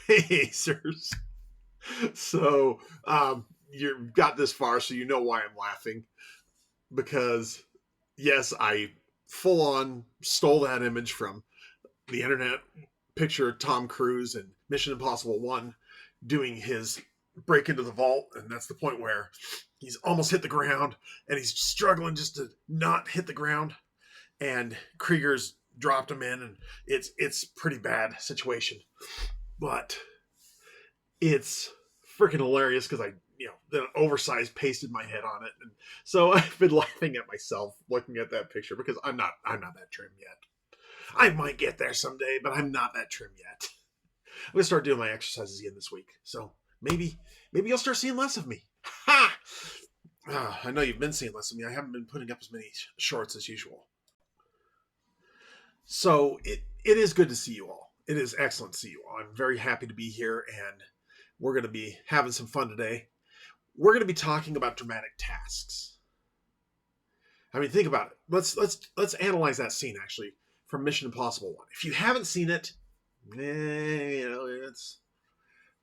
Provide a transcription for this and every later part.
Hey, Acers. So, you've got this far, so you know why I'm laughing. Because, yes, I full on stole that image from the internet picture of Tom Cruise in Mission Impossible 1 doing his break into the vault. And that's the point where he's almost hit the ground and he's struggling just to not hit the ground. And Krieger's dropped him in, and it's pretty bad situation. But it's freaking hilarious because I, then oversized pasted my head on it, and so I've been laughing at myself looking at that picture because I'm not that trim yet. I might get there someday, but I'm not that trim yet. I'm gonna start doing my exercises again this week, so maybe you'll start seeing less of me. Ha! I know you've been seeing less of me. I haven't been putting up as many shorts as usual. So it is good to see you all. It is excellent to see you all. I'm very happy to be here, and we're going to be having some fun today. We're going to be talking about dramatic tasks. I mean, think about it. Let's analyze that scene actually from Mission Impossible 1. If you haven't seen it, it's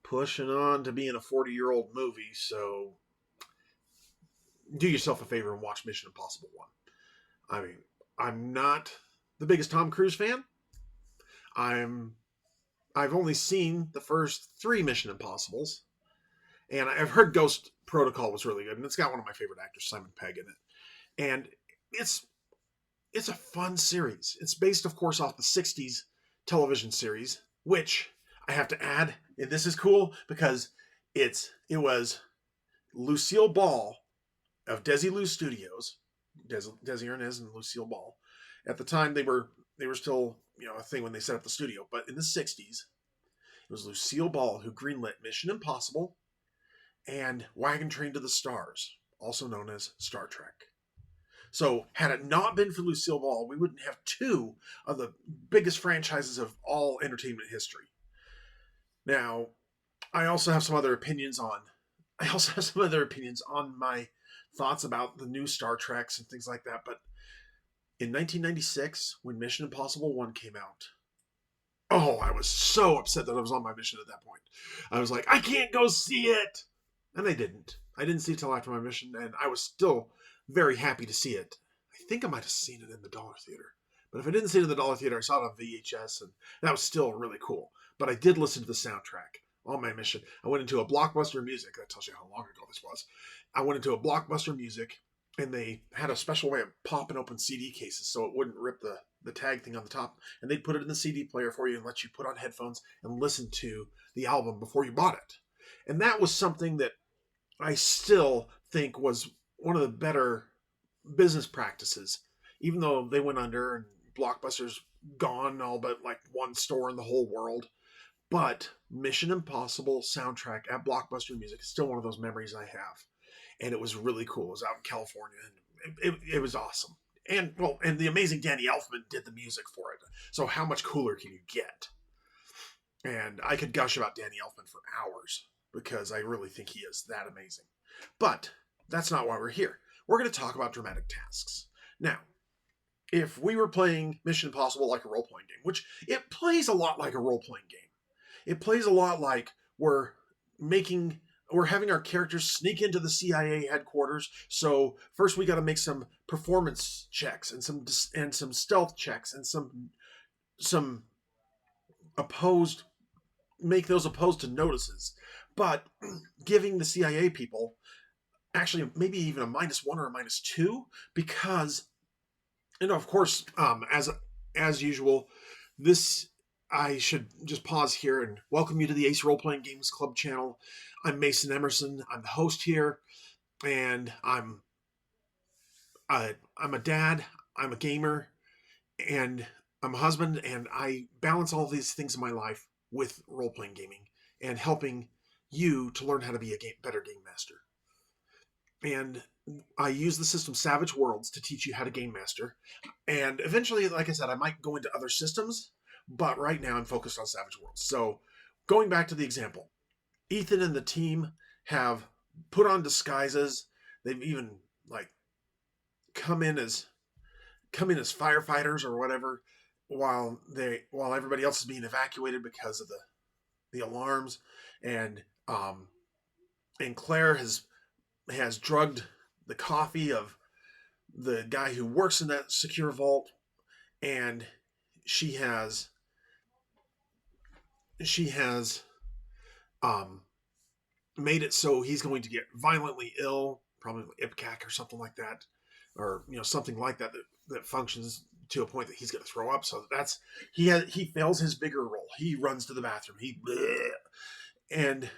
pushing on to being a 40-year-old movie, so do yourself a favor and watch Mission Impossible 1. I mean, I'm not the biggest Tom Cruise fan. I've only seen the first 3 Mission Impossibles, and I've heard Ghost Protocol was really good, and it's got one of my favorite actors, Simon Pegg, in it. And it's a fun series. It's based, of course, off the '60s television series, which I have to add, and this is cool because it was Lucille Ball of Desilu Studios, Desi Arnaz and Lucille Ball. At the time, they were still a thing when they set up the studio, but in the '60s, it was Lucille Ball who greenlit Mission Impossible and Wagon Train to the Stars, also known as Star Trek. So, had it not been for Lucille Ball, we wouldn't have 2 of the biggest franchises of all entertainment history. Now, I also have some other opinions on. My thoughts about the new Star Treks and things like that. But in 1996, when Mission Impossible 1 came out, oh, I was so upset that I was on my mission at that point. I was like, I can't go see it. And I didn't. I didn't see it till after my mission, and I was still very happy to see it. I think I might have seen it in the Dollar Theater. But if I didn't see it in the Dollar Theater, I saw it on VHS, and that was still really cool. But I did listen to the soundtrack on my mission. I went into a Blockbuster Music. That tells you how long ago this was. I went into a Blockbuster Music, and they had a special way of popping open CD cases so it wouldn't rip the tag thing on the top. And they'd put it in the CD player for you and let you put on headphones and listen to the album before you bought it. And that was something that I still think was one of the better business practices, even though they went under and Blockbuster's gone, all but like one store in the whole world. But Mission Impossible soundtrack at Blockbuster Music is still one of those memories I have. And it was really cool. It was out in California, and it was awesome. And the amazing Danny Elfman did the music for it. So how much cooler can you get? And I could gush about Danny Elfman for hours because I really think he is that amazing. But that's not why we're here. We're going to talk about dramatic tasks. Now, if we were playing Mission Impossible like a role-playing game, which it plays a lot like a role-playing game. It plays a lot like we're having our characters sneak into the CIA headquarters. So first we got to make some performance checks and some stealth checks and some opposed make those opposed to notices. But giving the CIA people actually maybe even a -1 or a -2 because of course as usual this I should just pause here and welcome you to the Ace Role Playing Games Club channel. I'm Mason Emerson. I'm the host here, and I'm a dad. I'm a gamer, and I'm a husband, and I balance all these things in my life with role playing gaming and helping you to learn how to be a better game master. And I use the system Savage Worlds to teach you how to game master. And eventually, like I said, I might go into other systems. But right now I'm focused on Savage Worlds. So going back to the example, Ethan and the team have put on disguises. They've even come in as firefighters or whatever while everybody else is being evacuated because of the alarms, and Claire has drugged the coffee of the guy who works in that secure vault, and she has she has um made it so he's going to get violently ill, probably Ipcac or something like that, or something like that that functions to a point that he's going to throw up. So that's he fails his bigger role. He runs to the bathroom. And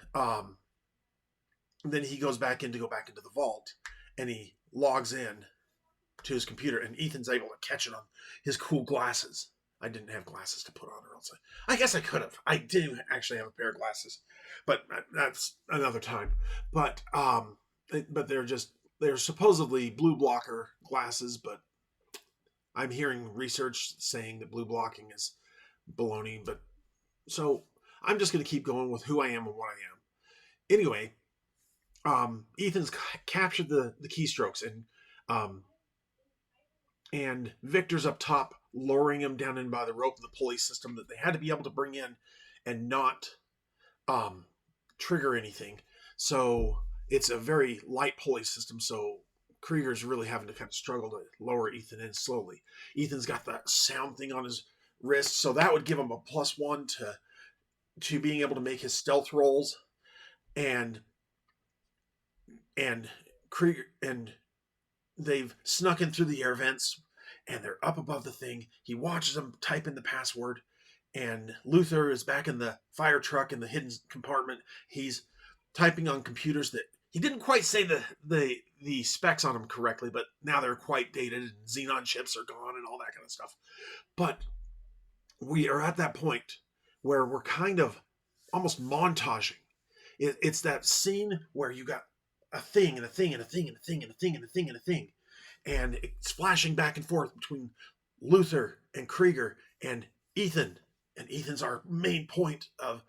then he goes back in to go back into the vault, and he logs in to his computer, and Ethan's able to catch it on his cool glasses. I didn't have glasses to put on, or else I guess I could have. I did actually have a pair of glasses, but that's another time. But they're supposedly blue blocker glasses, but I'm hearing research saying that blue blocking is baloney. But so I'm just going to keep going with who I am and what I am. Anyway, Ethan's captured the keystrokes, and Victor's up top, lowering him down in by the rope of the pulley system that they had to be able to bring in and not trigger anything. So it's a very light pulley system. So Krieger's really having to kind of struggle to lower Ethan in slowly. Ethan's got that sound thing on his wrist, so that would give him a +1 to being able to make his stealth rolls. And Krieger and they've snuck in through the air vents, and they're up above the thing. He watches them type in the password, and Luther is back in the fire truck in the hidden compartment. He's typing on computers that he didn't quite say the specs on them correctly, but now they're quite dated, and xenon chips are gone and all that kind of stuff. But we are at that point where we're kind of almost montaging. It's that scene where you got a thing and a thing and a thing and a thing and a thing and a thing and a thing, and it's flashing back and forth between Luther and Krieger and Ethan. And Ethan's our main point of,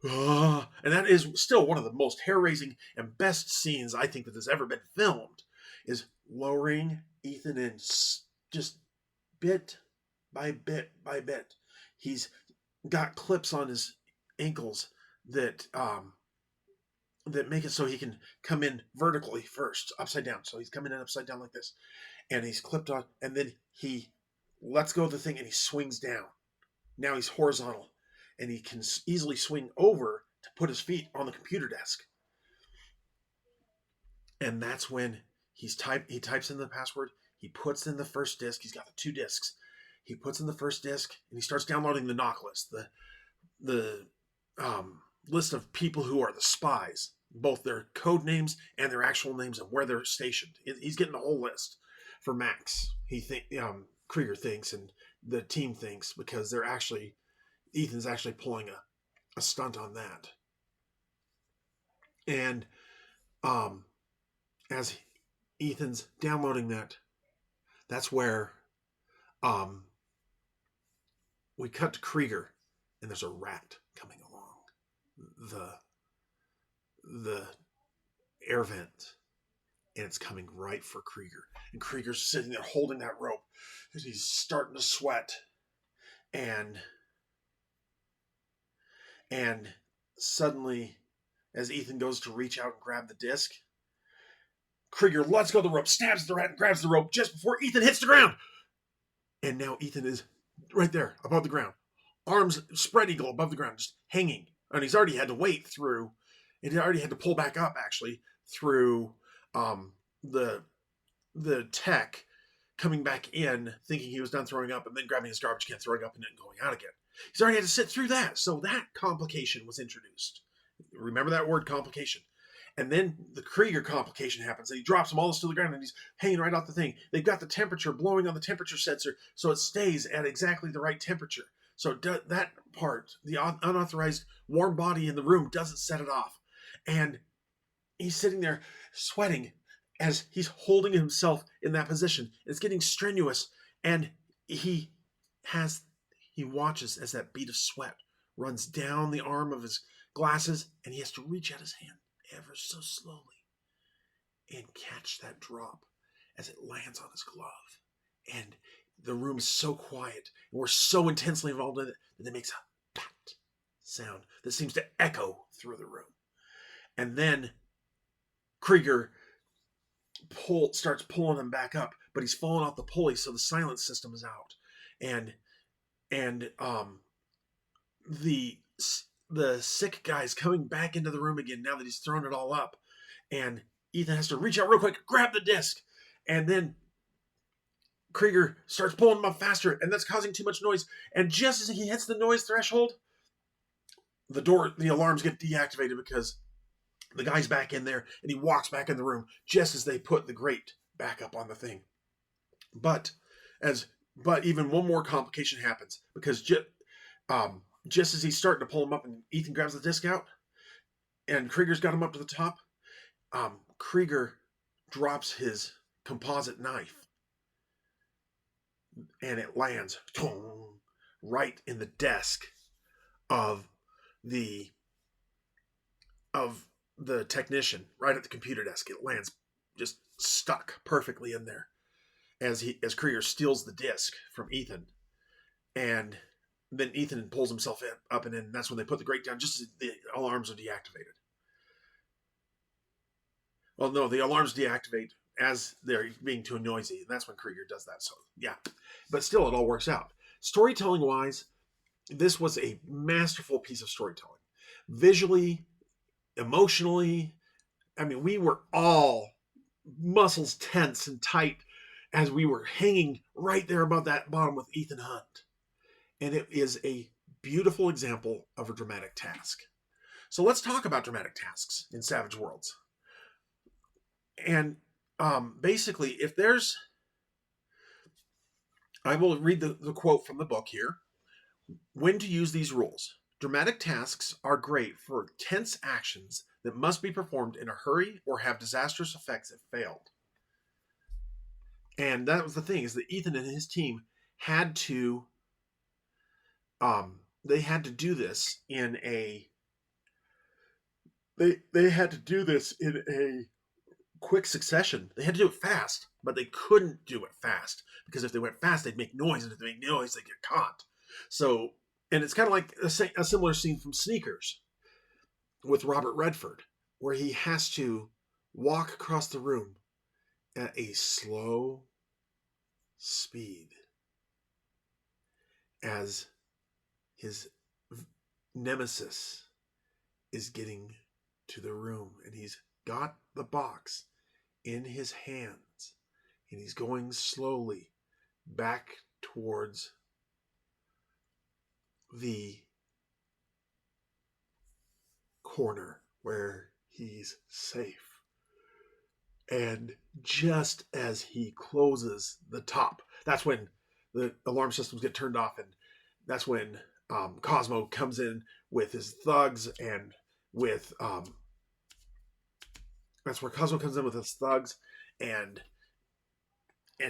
and that is still one of the most hair-raising and best scenes I think that has ever been filmed, is lowering Ethan in just bit by bit by bit. He's got clips on his ankles that make it so he can come in vertically first, upside down. So he's coming in upside down like this, and he's clipped on, and then he lets go of the thing and he swings down. Now he's horizontal, and he can easily swing over to put his feet on the computer desk. And that's when he types in the password. He puts in the first disk. He's got the 2 disks. He puts in the first disk, and he starts downloading the knock list, the list of people who are the spies, both their code names and their actual names and where they're stationed. He's getting the whole list for Max. Krieger thinks, and the team thinks, because Ethan's actually pulling a stunt on that. And as Ethan's downloading that's where we cut to Krieger, and there's a rat coming along the air vent, and it's coming right for Krieger. And Krieger's sitting there holding that rope, and he's starting to sweat. And suddenly, as Ethan goes to reach out and grab the disc, Krieger lets go of the rope, stabs the rat, and grabs the rope just before Ethan hits the ground. And now Ethan is right there above the ground, arms spread eagle above the ground, just hanging. And he's already had to wait through, and he already had to pull back up, actually, through the tech coming back in, thinking he was done throwing up, and then grabbing his garbage can, throwing up, and then going out again. He's already had to sit through that. So that complication was introduced. Remember that word, complication. And then the Krieger complication happens. And he drops them all to the ground, and he's hanging right off the thing. They've got the temperature blowing on the temperature sensor, so it stays at exactly the right temperature. So that part, the unauthorized warm body in the room, doesn't set it off. And he's sitting there sweating as he's holding himself in that position. It's getting strenuous, and he watches as that bead of sweat runs down the arm of his glasses, and he has to reach out his hand ever so slowly and catch that drop as it lands on his glove. And the room is so quiet, and we're so intensely involved in it that it makes a pat sound that seems to echo through the room. And then Krieger starts pulling him back up, but he's fallen off the pulley, so the silence system is out. And the sick guy's coming back into the room again now that he's thrown it all up. And Ethan has to reach out real quick, grab the disc, and then Krieger starts pulling him up faster, and that's causing too much noise. And just as he hits the noise threshold, the alarms get deactivated because the guy's back in there, and he walks back in the room just as they put the grate back up on the thing. But even one more complication happens, because just as he's starting to pull him up and Ethan grabs the disc out and Krieger's got him up to the top, Krieger drops his composite knife and it lands right in the desk of the technician, right at the computer desk. It lands just stuck perfectly in there as Krieger steals the disc from Ethan. And then Ethan pulls himself up, and then that's when they put the grate down, just as the alarms are deactivated. Well, no, the alarms deactivate as they're being too noisy, and that's when Krieger does that. So, yeah. But still, it all works out. Storytelling-wise, this was a masterful piece of storytelling. Visually, emotionally, I mean, we were all muscles tense and tight as we were hanging right there above that bottom with Ethan Hunt. And it is a beautiful example of a dramatic task. So let's talk about dramatic tasks in Savage Worlds. And basically, I will read the quote from the book here. When to use these rules. Dramatic tasks are great for tense actions that must be performed in a hurry or have disastrous effects if failed. And that was the thing, is that Ethan and his team had to do this in a quick succession. They had to do it fast, but they couldn't do it fast because if they went fast, they'd make noise, and if they make noise, they'd get caught. So, and it's kind of like a similar scene from Sneakers with Robert Redford, where he has to walk across the room at a slow speed as his nemesis is getting to the room, and he's got the box in his hands, and he's going slowly back towards the corner where he's safe. And just as he closes the top, that's when the alarm systems get turned off, and that's when Cosmo comes in with his thugs, and with that's where Cosmo comes in with his thugs and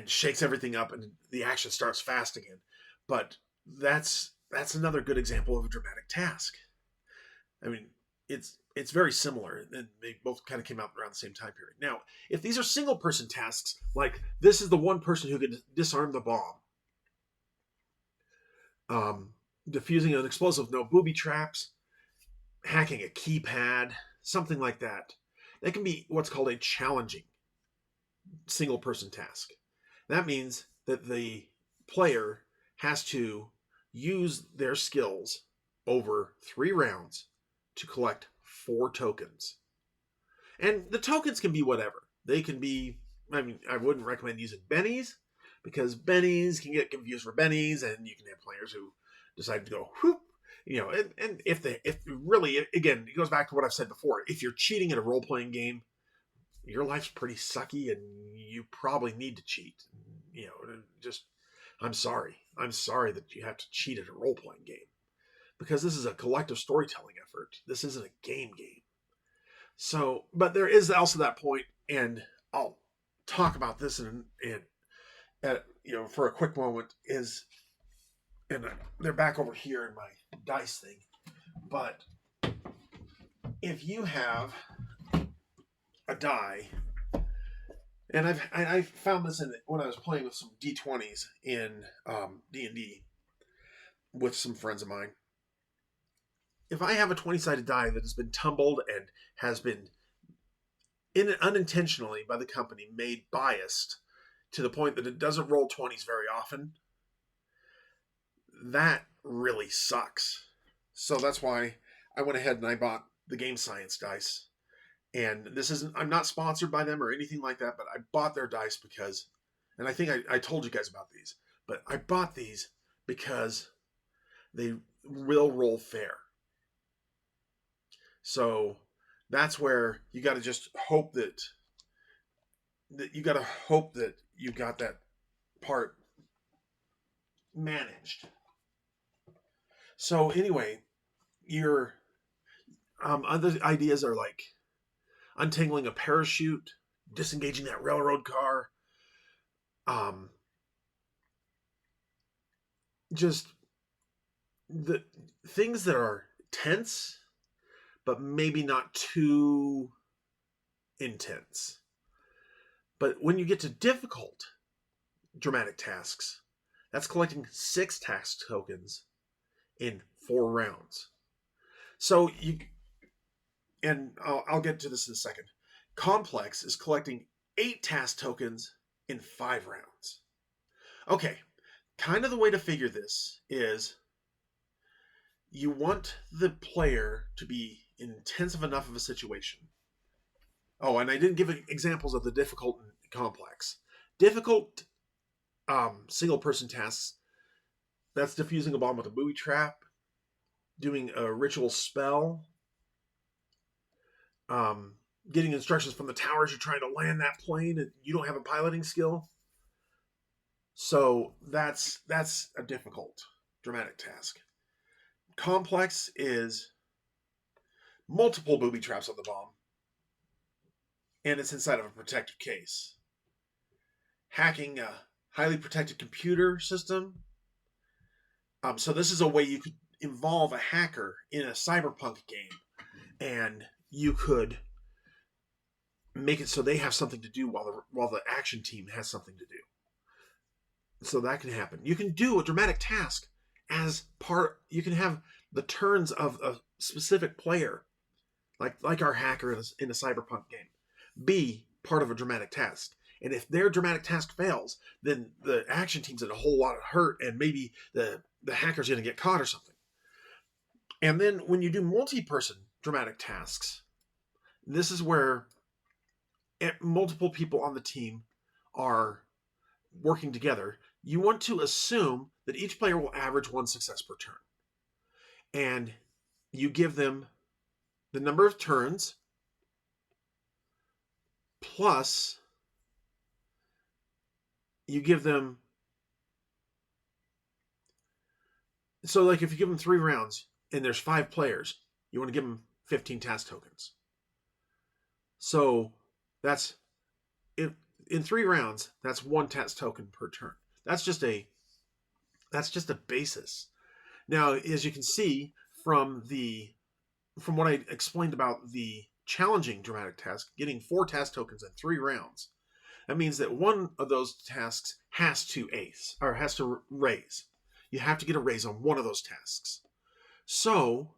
shakes everything up, and the action starts fast again. But that's another good example of a dramatic task. I mean, it's very similar, and they both kind of came out around the same time period. Now, if these are single person tasks, like this is the one person who could disarm the bomb, diffusing an explosive, no booby traps, hacking a keypad, something like that. That can be what's called a challenging single person task. That means that the player has to use their skills over 3 rounds to collect 4 tokens. And the tokens can be whatever. They can be, I mean, I wouldn't recommend using bennies, because bennies can get confused for bennies, and you can have players who decide to go whoop, and if really, again, it goes back to what I've said before. If you're cheating at a role-playing game, your life's pretty sucky, and you probably need to cheat. I'm sorry that you have to cheat at a role-playing game, because this is a collective storytelling effort. This isn't a game. So, but there is also that point, and I'll talk about this for a quick moment, and they're back over here in my dice thing. But if you have a die, and I found this when I was playing with some D20s in D&D with some friends of mine, if I have a 20-sided die that has been tumbled and has been unintentionally by the company made biased to the point that it doesn't roll 20s very often, that really sucks. So that's why I went ahead and I bought the Game Science dice. And this isn't, I'm not sponsored by them or anything like that, but I bought their dice because, and I think I told you guys about these, but I bought these because they will roll fair. So that's where you got to just hope that you got to hope that you got that part managed. So anyway, your other ideas are like untangling a parachute, disengaging that railroad car, just the things that are tense, but maybe not too intense. But when you get to difficult dramatic tasks, that's collecting 6 task tokens in 4 rounds. So you, and I'll get to this in a second. Complex is collecting 8 task tokens in 5 rounds. Okay, kind of the way to figure this is you want the player to be intensive enough of a situation. Oh, and I didn't give examples of the difficult and complex. Difficult single-person tasks, that's defusing a bomb with a booby trap, doing a ritual spell, getting instructions from the towers you're trying to land that plane and you don't have a piloting skill. So that's a difficult dramatic task. Complex is multiple booby traps on the bomb, and it's inside of a protective case. Hacking a highly protected computer system. So this is a way you could involve a hacker in a cyberpunk game, and you could make it so they have something to do while the action team has something to do. So that can happen. You can do a dramatic task as part. You can have the turns of a specific player, like our hacker in a cyberpunk game, be part of a dramatic task. And if their dramatic task fails, then the action team's in a whole lot of hurt, and maybe the hacker's going to get caught or something. And then when you do multi-person dramatic tasks, this is where multiple people on the team are working together. You want to assume that each player will average 1 success per turn. And you give them the number of turns plus you give them, so like if you give them 3 rounds and there's 5 players, you want to give them 15 task tokens. So that's, in 3 rounds, that's 1 task token per turn. That's just a basis. Now, as you can see from what I explained about the challenging dramatic task, getting 4 task tokens in 3 rounds, that means that one of those tasks has to ace, or has to raise. You have to get a raise on one of those tasks. So,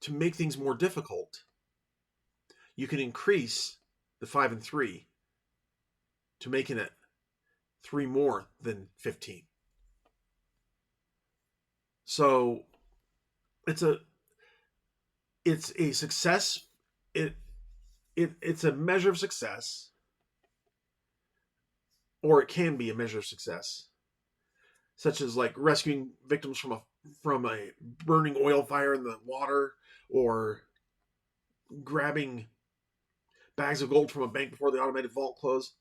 to make things more difficult, you can increase the 5 and 3 to making it 3 more than 15. So it's a success. It's a measure of success, or it can be a measure of success, such as like rescuing victims from a burning oil fire in the water, or grabbing bags of gold from a bank before the automated vault closed.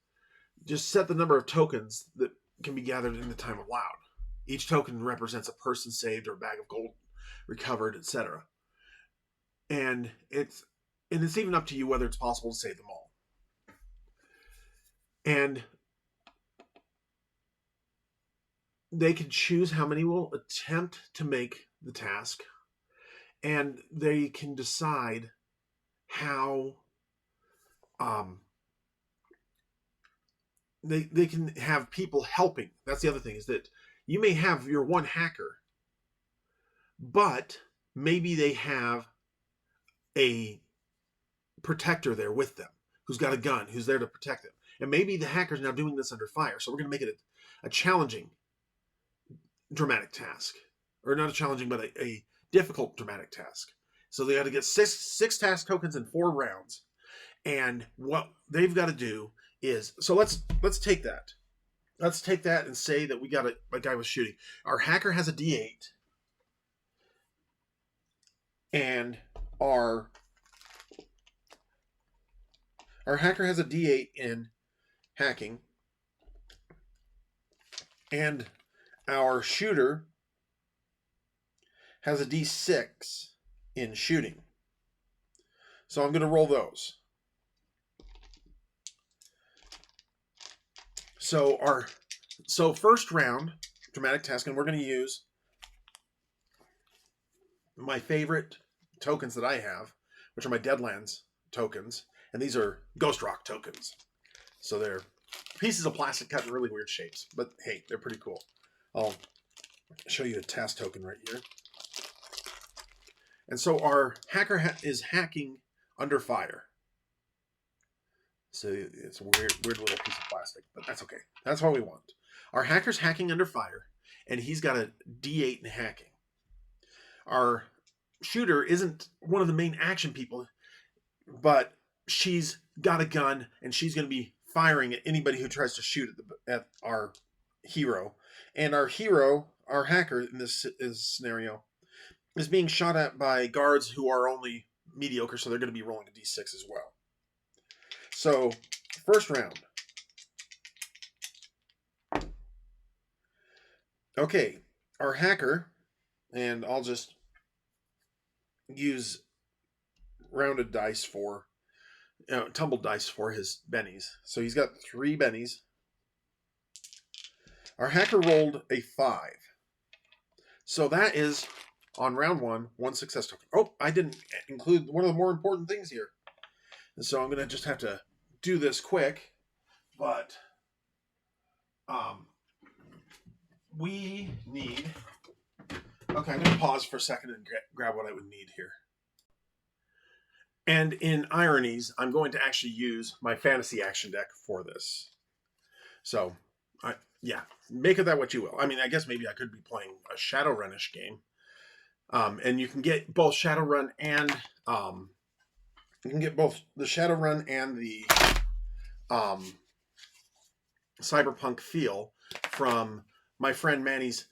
Just set the number of tokens that can be gathered in the time allowed. Each token represents a person saved or a bag of gold recovered, etc. And it's even up to you whether it's possible to save them all. And they can choose how many will attempt to make the task, and they can decide how they can have people helping. That's the other thing, is that you may have your one hacker, but maybe they have a protector there with them who's got a gun, who's there to protect them. And maybe the hacker's now doing this under fire. So we're going to make it a challenging dramatic task. Or not a challenging, but a difficult dramatic task. So they got to get six task tokens in 4 rounds. And what they've got to do is, so let's take that. Let's take that and say that we got a guy was shooting. Our hacker has a D8. And our hacker has a D8 in hacking. And our shooter has a D6 in shooting. So I'm going to roll those. So first round, dramatic task, and we're going to use my favorite tokens that I have, which are my Deadlands tokens, and these are Ghost Rock tokens. So they're pieces of plastic cut in really weird shapes, but hey, they're pretty cool. I'll show you a task token right here. And so our hacker is hacking under fire. So it's a weird little piece of plastic, but that's okay. That's what we want. Our hacker's hacking under fire, and he's got a D8 in hacking. Our shooter isn't one of the main action people, but she's got a gun, and she's going to be firing at anybody who tries to shoot at our hero. And our hero, our hacker in this scenario, is being shot at by guards who are only mediocre, so they're going to be rolling a D6 as well. So, first round. Okay, our hacker, and I'll just use rounded dice for, tumbled dice for his bennies. So he's got 3 bennies. Our hacker rolled a 5. So that is, on round 1 success token. Oh, I didn't include one of the more important things here. And so I'm going to just have to do this quick, but we need, okay, I'm going to pause for a second and grab what I would need here. And in ironies, I'm going to actually use my fantasy action deck for this. So, yeah, make of that what you will. I mean, I guess maybe I could be playing a Shadowrun-ish game. And you can get both Shadowrun and you can get both the Shadowrun and the cyberpunk feel from my friend Manny's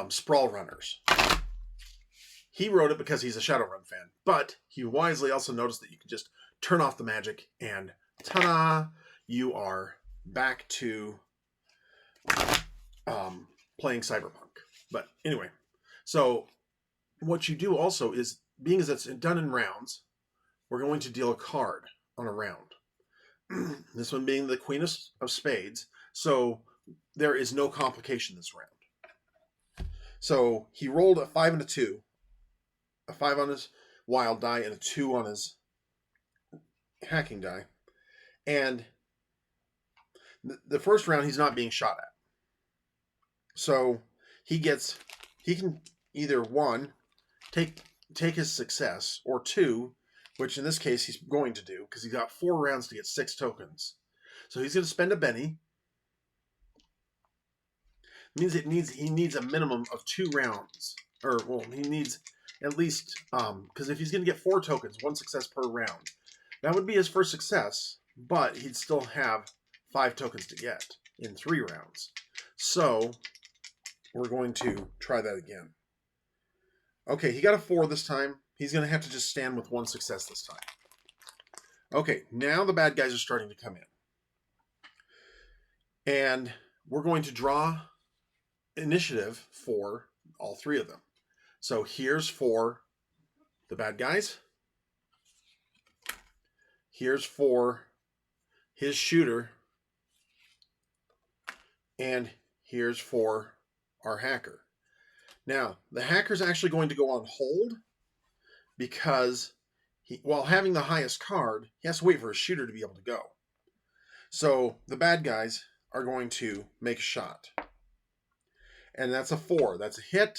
Sprawl Runners. He wrote it because he's a Shadowrun fan, but he wisely also noticed that you can just turn off the magic and ta-da, you are back to playing cyberpunk. But anyway, so what you do also is, being as it's done in rounds, we're going to deal a card on a round. This one being the Queen of Spades. So there is no complication this round. So he rolled a 5 and a 2. A 5 on his wild die and a 2 on his hacking die. And the first round he's not being shot at. So he can either 1, take his success, or 2, which in this case he's going to do, because he's got 4 rounds to get 6 tokens. So he's going to spend a Benny. It means he needs a minimum of 2 rounds. Or, well, he needs at least, because if he's going to get 4 tokens, 1 success per round, that would be his first success, but he'd still have 5 tokens to get in 3 rounds. So we're going to try that again. Okay, he got a 4 this time. He's going to have to just stand with 1 success this time. Okay, now the bad guys are starting to come in. And we're going to draw initiative for all 3 of them. So here's for the bad guys. Here's for his shooter. And here's for our hacker. Now, the hacker's actually going to go on hold because while having the highest card, he has to wait for his shooter to be able to go. So the bad guys are going to make a shot. And that's a 4. That's a hit.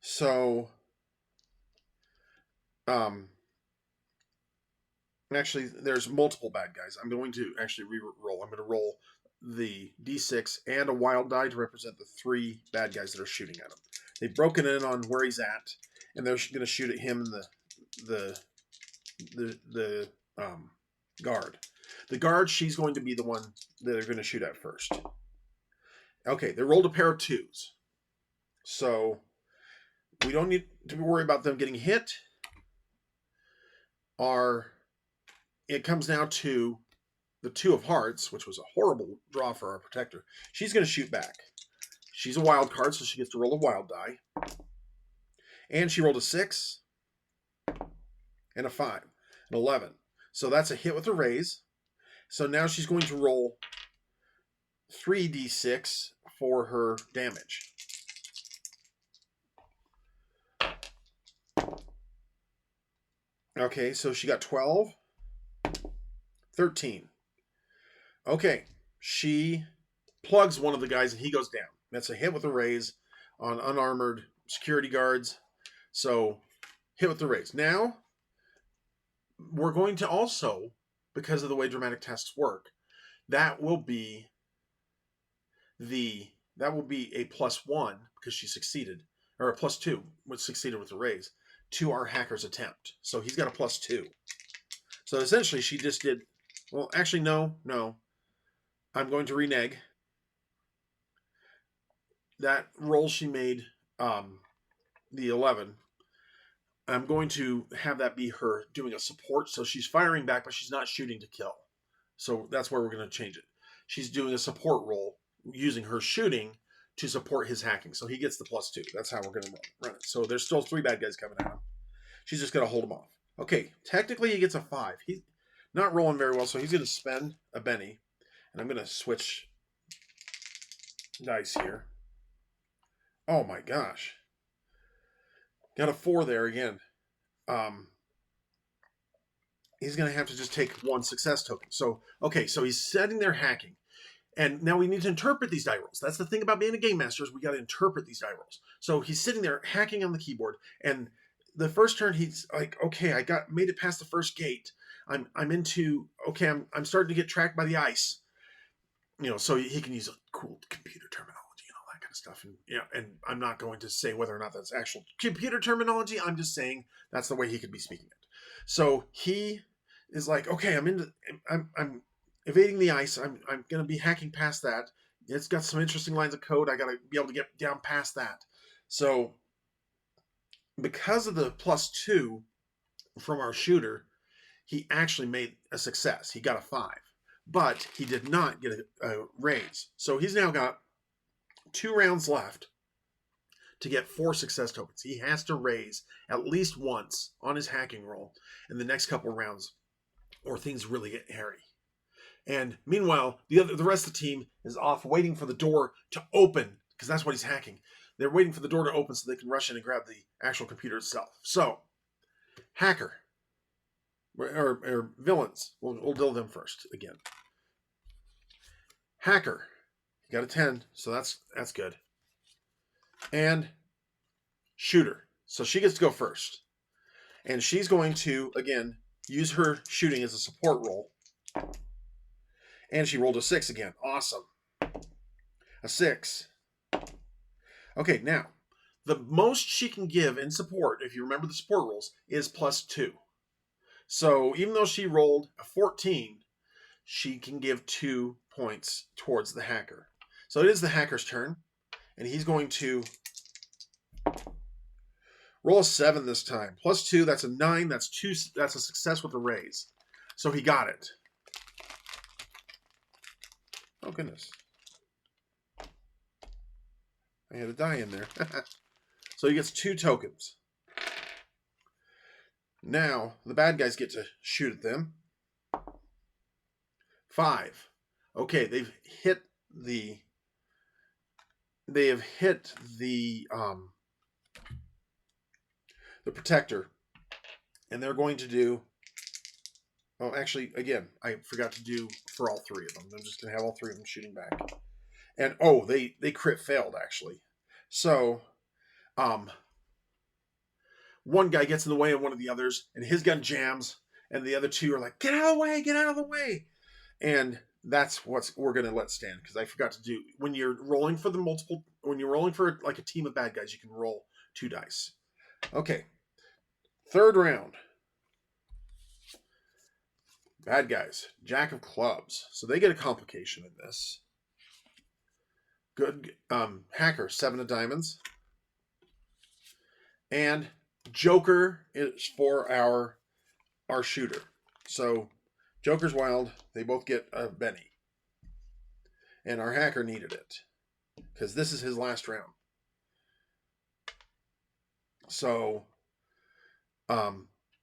So, actually, there's multiple bad guys. I'm going to actually re-roll. I'm going to roll the d6 and a wild die to represent the 3 bad guys that are shooting at him. They've broken in on where he's at, and they're going to shoot at him and the guard. The guard, she's going to be the one that they're going to shoot at first. Okay, they rolled a pair of 2s. So we don't need to worry about them getting hit. It comes now to the 2 of hearts, which was a horrible draw for our protector. She's going to shoot back. She's a wild card, so she gets to roll a wild die. And she rolled a 6 and a 5, an 11. So that's a hit with a raise. So now she's going to roll 3d6 for her damage. Okay, so she got 12, 13. Okay, she plugs one of the guys and he goes down. That's a hit with a raise on unarmored security guards. So, hit with the raise. Now, we're going to also, because of the way dramatic tests work, that will be a +1 because she succeeded, or a +2, which succeeded with the raise, to our hacker's attempt. So he's got a +2. So essentially she just did, well, actually, no. I'm going to renege. That roll she made, the 11, I'm going to have that be her doing a support. So she's firing back, but she's not shooting to kill. So that's where we're going to change it. She's doing a support roll using her shooting to support his hacking. So he gets the +2. That's how we're going to run it. So there's still 3 bad guys coming at him. She's just going to hold him off. Okay, technically he gets a 5. He's not rolling very well, so he's going to spend a Benny. And I'm going to switch dice here. Oh my gosh. Got a 4 there again. He's going to have to just take 1 success token. So, okay, so he's sitting there hacking. And now we need to interpret these die rolls. That's the thing about being a game master is we got to interpret these die rolls. So he's sitting there hacking on the keyboard, and the first turn he's like, okay, I made it past the first gate. I'm starting to get tracked by the ice. So he can use a cool computer terminology and all that kind of stuff. And I'm not going to say whether or not that's actual computer terminology. I'm just saying that's the way he could be speaking it. So he is like, okay, I'm evading the ice. I'm going to be hacking past that. It's got some interesting lines of code. I got to be able to get down past that. So because of the +2 from our shooter, he actually made a success. He got a 5, but he did not get a raise. So he's now got 2 rounds left to get 4 success tokens. He has to raise at least once on his hacking roll in the next couple of rounds, or things really get hairy. And meanwhile, the rest of the team is off waiting for the door to open, because that's what he's hacking. They're waiting for the door to open so they can rush in and grab the actual computer itself. So, hacker, or villains, we'll deal with them first again. Hacker, he got a 10, so that's good. And shooter, so she gets to go first. And she's going to, again, use her shooting as a support roll. And she rolled a 6 again. Awesome. A 6. Okay, now, the most she can give in support, if you remember the support rolls, is +2. So even though she rolled a 14, she can give 2 points towards the hacker. So it is the hacker's turn, and he's going to roll a 7 this time. +2, that's a 9. That's a success with a raise. So he got it. Oh, goodness. I had a die in there. So he gets 2 tokens. Now, the bad guys get to shoot at them. 5. Okay, they have hit the protector, and they're going to do, oh, actually, again, I forgot to do for all 3 of them. I'm just going to have all 3 of them shooting back. And, oh, they crit failed, actually. So, one guy gets in the way of one of the others, and his gun jams, and the other two are like, get out of the way, get out of the way. And that's what we're going to let stand, because I forgot to do, when you're rolling for like a team of bad guys, you can roll 2 dice. Okay, third round. Bad guys, Jack of Clubs. So they get a complication in this. Good hacker, 7 of diamonds. And Joker is for our shooter. So Joker's wild. They both get a Benny. And our hacker needed it, because this is his last round. So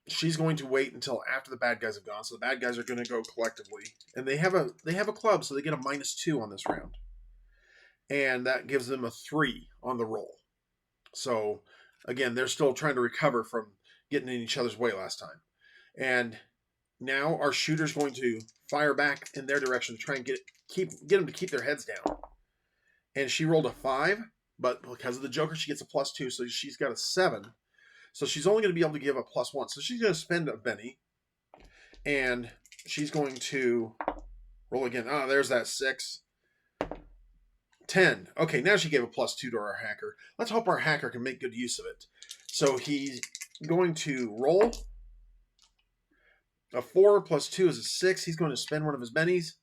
she's going to wait until after the bad guys have gone. So the bad guys are going to go collectively. And they have a club, so they get a -2 on this round. And that gives them a 3 on the roll. So again, they're still trying to recover from getting in each other's way last time. And now our shooter's going to fire back in their direction to try and get them to keep their heads down. And she rolled a 5, but because of the Joker, she gets a +2, so she's got a 7. So she's only going to be able to give a +1. So she's going to spend a Benny. And she's going to roll again. Ah, there's that 6. 10. Okay, now she gave a +2 to our hacker. Let's hope our hacker can make good use of it. So he's going to roll. A 4 + 2 is a 6. He's going to spend one of his bennies.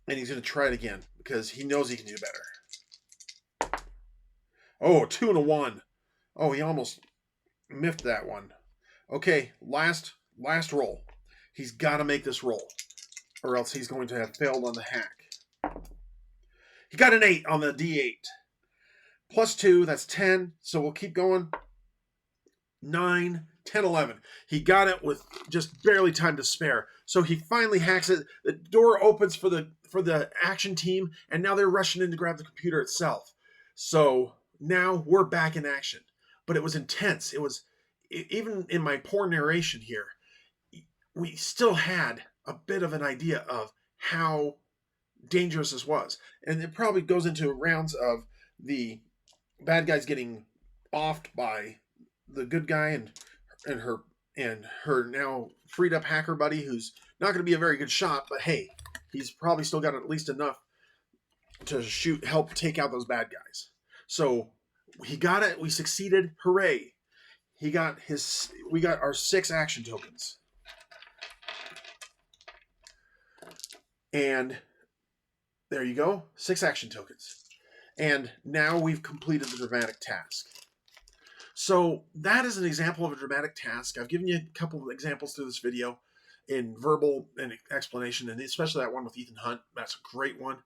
And he's going to try it again, because he knows he can do better. Oh, 2 and a 1. Oh, he almost miffed that one. Okay, last roll. He's got to make this roll, or else he's going to have failed on the hack. He got an 8 on the D8. +2, that's 10. So we'll keep going. 9, 10, 11. He got it with just barely time to spare. So he finally hacks it. The door opens for the action team, and now they're rushing in to grab the computer itself. So now we're back in action. But it was intense. It was, even in my poor narration here, we still had a bit of an idea of how dangerous this was. And it probably goes into rounds of the bad guys getting offed by the good guy and her now freed up hacker buddy, who's not going to be a very good shot, but hey, he's probably still got at least enough to help take out those bad guys. So he got it. We succeeded. Hooray. We got our 6 action tokens. And there you go. 6 action tokens. And now we've completed the dramatic task. So that is an example of a dramatic task. I've given you a couple of examples through this video in verbal and explanation, and especially that one with Ethan Hunt. That's a great one.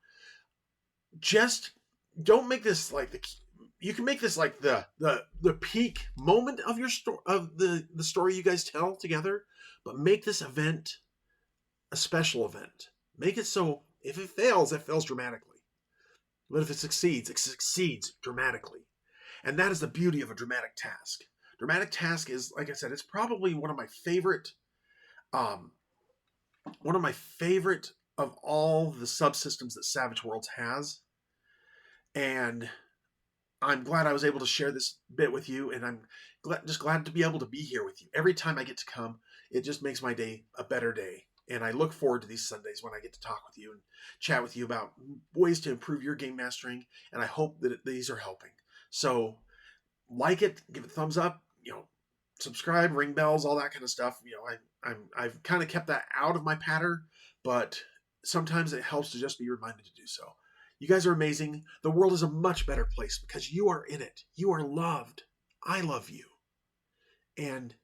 Just don't make this like you can make this like the peak moment of your story, of the story you guys tell together, but make this event a special event. Make it so if it fails dramatically. But if it succeeds dramatically. And that is the beauty of a dramatic task. Dramatic task is, like I said, it's probably one of my favorite of all the subsystems that Savage Worlds has. And I'm glad I was able to share this bit with you, and I'm just glad to be able to be here with you. Every time I get to come, it just makes my day a better day. And I look forward to these Sundays when I get to talk with you and chat with you about ways to improve your game mastering, and I hope that these are helping. So like it, give it a thumbs up, subscribe, ring bells, all that kind of stuff. I've kind of kept that out of my patter, but sometimes it helps to just be reminded to do so. You guys are amazing. The world is a much better place because you are in it. You are loved. I love you. And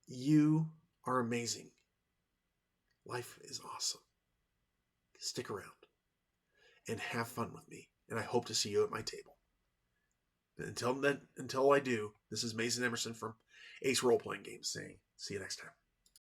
you are amazing. Life is awesome. Stick around and have fun with me. And I hope to see you at my table. Until I do, this is Mason Emerson from Ace Role Playing Games saying, see you next time.